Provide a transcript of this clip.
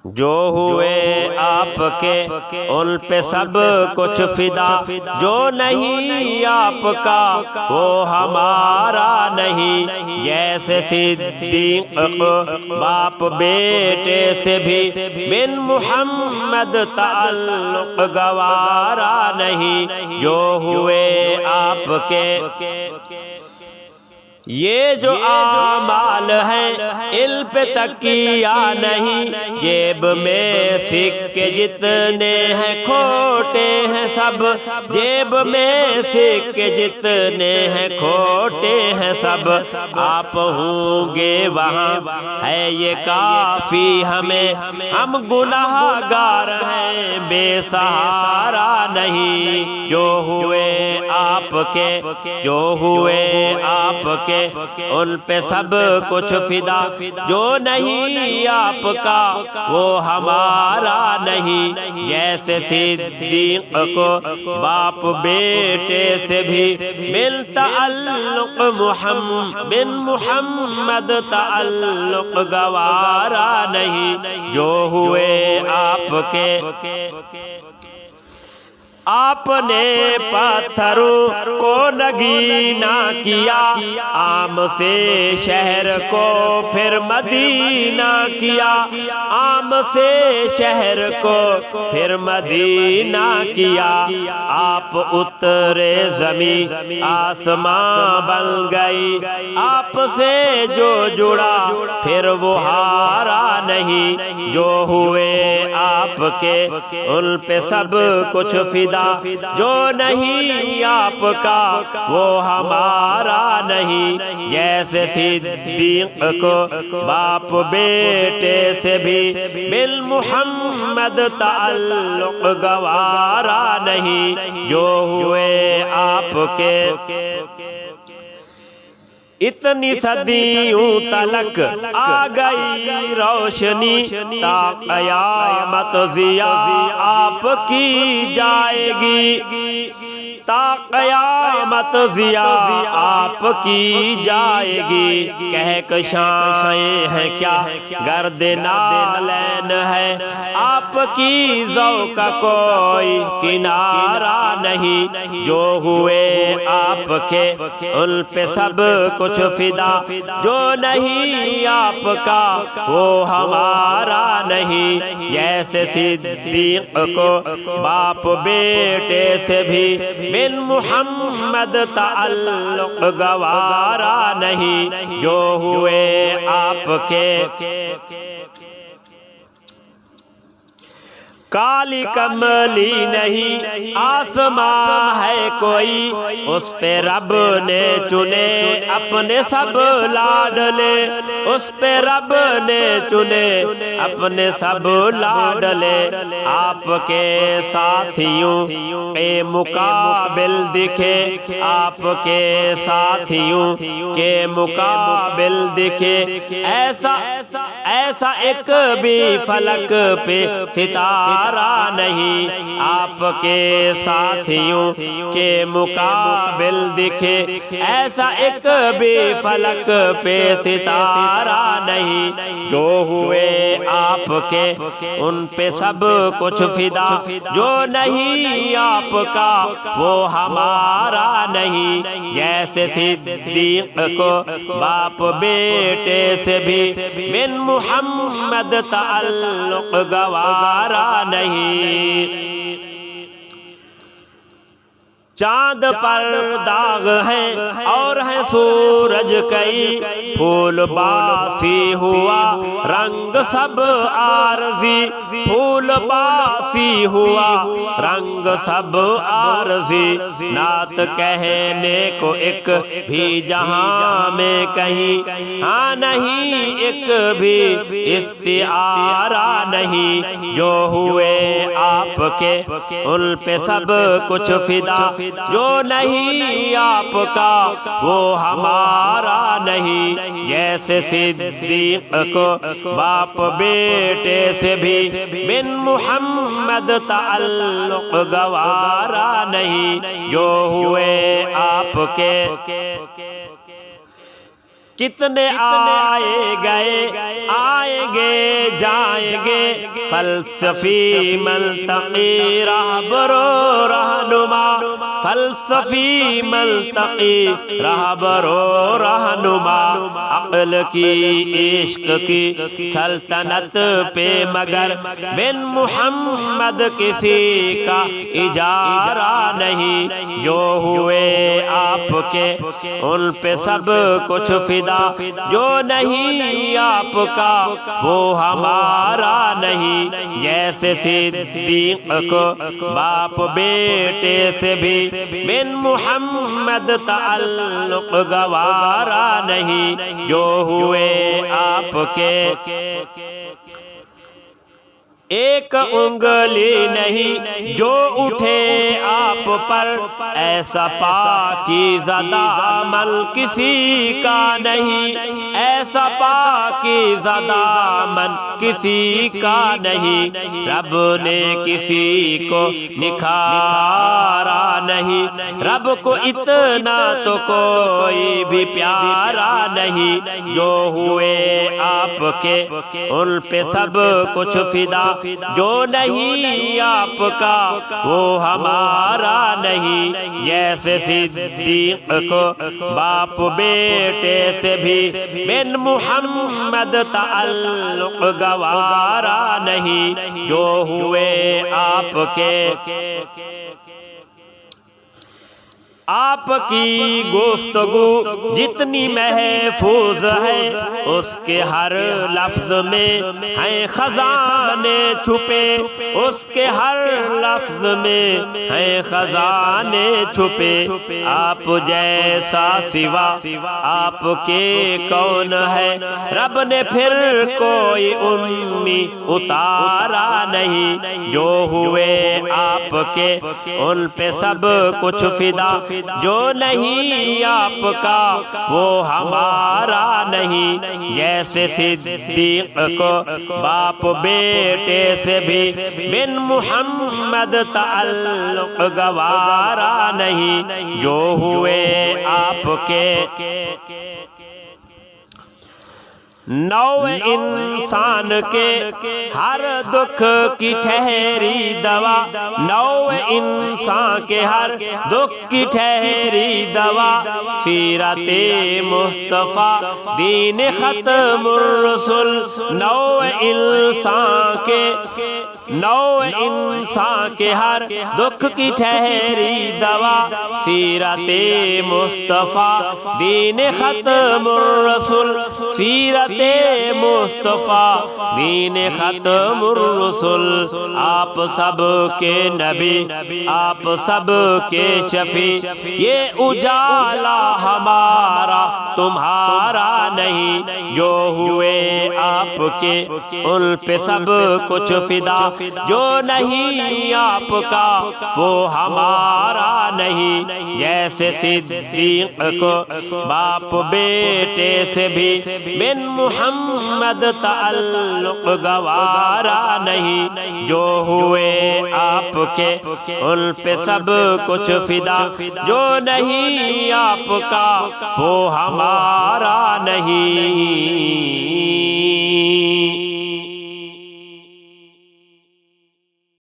جو ہوئے آپ کے ان پہ سب کچھ فدا، جو نہیں آپ کا وہ ہمارا نہیں۔ جیسے صدیق باپ بیٹے سے بھی بن محمد تعلق گوارا نہیں۔ جو ہوئے آپ کے یہ جو اعمال ہیں ان پہ تکیہ نہیں، جیب میں سکے جتنے ہیں کھوٹے ہیں سب، جیب میں سکے جتنے ہیں کھوٹے ہیں سب۔ آپ ہوں گے وہاں ہے یہ کافی ہمیں، ہم گناہ گار ہیں بے سہارا نہیں۔ جو ہوئے آپ کے جو ہوئے آپ کے ان پہ سب کچھ فدا، جو نہیں آپ کا وہ ہمارا نہیں۔ جیسے صدیق کو باپ بیٹے سے بھی بن تعلق بن محمد تعلق گوارا نہیں۔ جو ہوئے آپ کے آپ نے پتھروں کو نگینا کیا، عام سے شہر کو پھر مدینہ کیا، عام سے شہر کو پھر مدینہ کیا۔ آپ اترے زمین آسمان بن گئی، آپ سے جو جڑا پھر وہ ہارا نہیں۔ جو ہوئے آپ کے ان پہ سب کچھ فدا، جو نہیں آپ کا وہ ہمارا نہیں۔ جیسے صدیق کو باپ بیٹے سے بھی بن محمد تعلق گوارا نہیں۔ جو ہوئے آپ کے اتنی صدیوں تلک آ گئی روشنی، تا قیامت ضیاء آپ کی جائے گی، تا قیامت ضیاء آپ کی جائے گی۔ کہکشائیں ہیں کیا گرد نالین ہے، آپ کی ذوق کا کوئی کنارہ نہیں۔ جو ہوئے آپ کے ان پہ سب کچھ فدا، جو نہیں آپ کا وہ ہمارا نہیں۔ جیسے صدیق کو باپ بیٹے سے بھی بن محمد تعلق گوارا نہیں۔ جو ہوئے آپ کے کالی کملی نہیں آسمان ہے کوئی، اس پہ رب نے چنے اپنے سب لاڈلے، اس پہ رب نے چنے اپنے سب لاڈلے۔ آپ کے ساتھیوں کے مقابل دکھے، آپ کے ساتھیوں کے مقابل دکھے، ایسا ایک بھی فلک پہ ستارہ نہیں۔ آپ کے ساتھیوں کے مقابل دکھے، ایسا ایک بھی فلک پہ ستارہ نہیں۔ جو ہوئے آپ کے ان پہ سب کچھ فدا، جو نہیں آپ کا وہ ہمارا نہیں۔ جیسے صدیق کو باپ بیٹے سے بھی بن محمد تعلق گوارا نہیں۔ چاند پر داغ ہیں اور ہیں سورج کئی، پھول باسی ہوا رنگ سب عارضی، پھول باسی ہوا رنگ سب عارضی۔ نعت کہنے کو ایک بھی جہاں میں کہیں ہاں نہیں، ایک بھی استعارہ نہیں۔ جو ہوئے آپ کے ان پہ سب کچھ فدا، جو نہیں آپ کا وہ ہمارا نہیں۔ جیسے صدیق کو باپ بیٹے سے بھی بن محمد تعلق گوارا نہیں۔ جو ہوئے آپ کے کتنے آئے گئے آئیں گے جائیں گے فلسفی ملتقی رہبرو رہنما، فلسفی ملتقی رہبرو رہنما، عقل کی عشق کی سلطنت پہ مگر بن محمد کسی کا اجارہ نہیں، جو ہوئے آپ کے ان پہ سب کچھ فدا، جو نہیں آپ کا وہ ہمارا نہیں، جیسے صدیق کو باپ بیٹے سے بھی بن محمد تعلق گوارا نہیں، جو ہوئے آپ کے ایک انگلی نہیں جو اٹھے آپ پر، ایسا پاکیزہ دامن کسی کا نہیں، ایسا پاکیزہ دامن کسی کا نہیں، رب نے کسی کو نکھارا نہیں، رب کو اتنا تو کوئی بھی پیارا نہیں، جو ہوئے آپ کے ان پہ سب کچھ فدا، جو نہیں آپ کا وہ ہمارا نہیں، جیسے صدیق کو باپ بیٹے سے بھی بن محمد تعلق گوارا نہیں، جو ہوئے آپ کے آپ کی گفتگو جتنی محفوظ ہے، اس کے ہر لفظ میں ہیں خزانے چھپے، اس کے ہر لفظ میں ہیں خزانے چھپے، آپ جیسا سوا آپ کے کون ہے، رب نے پھر کوئی امی اتارا نہیں، جو ہوئے آپ کے ان پہ سب کچھ فدا، جو نہیں آپ کا وہ ہمارا نہیں، جیسے صدیق کو باپ بیٹے سے بھی بن محمد تعلق گوارا نہیں، جو ہوئے آپ کے نو انسان کے ہر دکھ کی ٹھہری دوا، نو انسان کے ہر دکھ کی ٹھہری دوا، سیرت مصطفیٰ دین ختم الرسل، نو انسان کے ہر دکھ کی ٹھہری دوا، سیرت مصطفیٰ دین ختم الرسل، سیرت مصطفیٰ دین ختم الرسل، آپ سب کے نبی آپ سب کے شفیع، یہ اجالا ہمارا تمہارا نہیں، جو ہوئے آپ کے ان پہ سب کچھ فدا، جو نہیں آپ کا وہ ہمارا نہیں، جیسے صدیق کو باپ بیٹے سے بھی بن محمد تعلق گوارا نہیں، جو ہوئے آپ کے ان پہ سب کچھ فدا، جو نہیں آپ کا وہ ہمارا نہیں۔